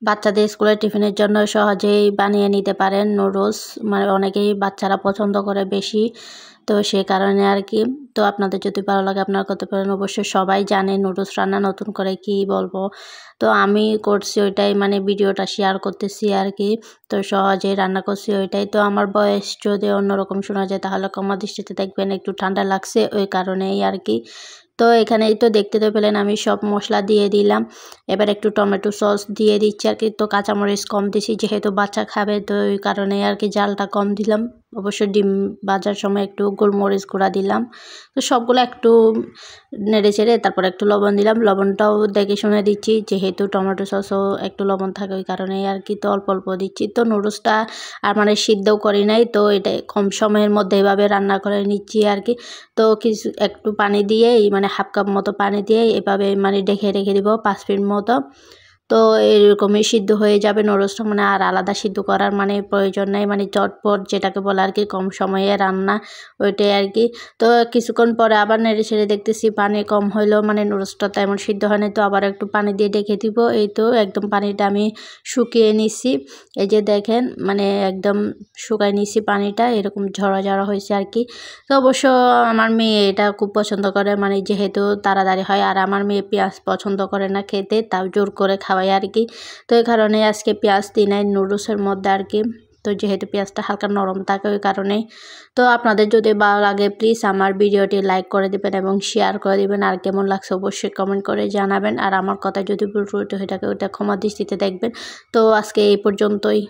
বাচ্চাদের স্কুলের টিফিনের জন্য সহজেই বানিয়ে নিতে পারেন নুডলস, মানে অনেকেই বাচ্চারা পছন্দ করে বেশি, তো সে কারণে আর কি। তো আপনাদের যদি ভালো লাগে আপনারা করতে পারেন। অবশ্যই সবাই জানে নুডলস রান্না, নতুন করে কি বলবো। তো আমি করছি ওইটাই, মানে ভিডিওটা শেয়ার করতেছি আর কি। তো সহজেই রান্না করছি ওইটাই। তো আমার বয়স যদি অন্যরকম শোনা যায় তাহলে ক্ষমা দৃষ্টিতে দেখবেন, একটু ঠান্ডা লাগছে ওই কারণেই আর কি। তো এখানেই তো দেখতে তো পেলেন আমি সব মশলা দিয়ে দিলাম। এবার একটু টমেটো সস দিয়ে দিচ্ছি আর কি। তো কাঁচামরিচ কম দিছি যেহেতু বাচ্চা খাবে, তো ওই কারণে আর কি জালটা কম দিলাম। অবশ্য ডিম ভাজার সময় একটু গোলমরিচ গুঁড়া দিলাম। তো সবগুলো একটু নেড়ে চেড়ে তারপর একটু লবণ দিলাম। লবণটাও দেখে শুনে দিচ্ছি যেহেতু টমেটো সসও একটু লবণ থাকে ওই কারণেই আর কি। তো অল্প অল্প দিচ্ছি। তো নুডলসটা আর মানে সিদ্ধও করি নাই, তো এটা কম সময়ের মধ্যে এভাবে রান্না করে নিচ্ছি আর কি। তো কিছু একটু পানি দিয়েই, মানে হাফ কাপ মতো পানি দিয়ে এভাবে মানে ঢেকে রেখে দিব 5 মিনিট মতো। তো এরকমই সিদ্ধ হয়ে যাবে নুডলসটা, মানে আর আলাদা সিদ্ধ করার মানে প্রয়োজন নাই, মানে চটপট যেটাকে বলে আর কি, কম সময়ে রান্না ওইটাই আর কি। তো কিছুক্ষণ পরে আবার নেড়ে ছেড়ে দেখতেছি পানি কম হইলো, মানে নুডলসটা তেমন সিদ্ধ হয় না। তো আবার একটু পানি দিয়ে ঢেকে দিব। এই তো একদম পানিটা আমি শুকিয়ে নিছি। এই যে দেখেন, মানে একদম শুকাই নিছি পানিটা, এরকম ঝরা ঝরা হয়েছে আর কি। তো অবশ্য আমার মেয়ে এটা খুব পছন্দ করে, মানে যেহেতু তাড়াতাড়ি হয়। আর আমার মেয়ে পেঁয়াজ পছন্দ করে না খেতে, তাও জোর করে খাওয়াই আর কি। তো এই কারণে আজকে পেঁয়াজ দিই নাই নুডলসের মধ্যে আর কি। তো যেহেতু পেঁয়াজটা হালকা নরম থাকে ওই কারণেই। তো আপনাদের যদি ভালো লাগে প্লিজ আমার ভিডিওটি লাইক করে দিবেন এবং শেয়ার করে দিবেন। আর কেমন লাগছে অবশ্যই কমেন্ট করে জানাবেন। আর আমার কথা যদি ভুল ত্রুটি হয়ে থাকে ওইটা ক্ষমা দৃষ্টিতে দেখবেন। তো আজকে এই পর্যন্তই।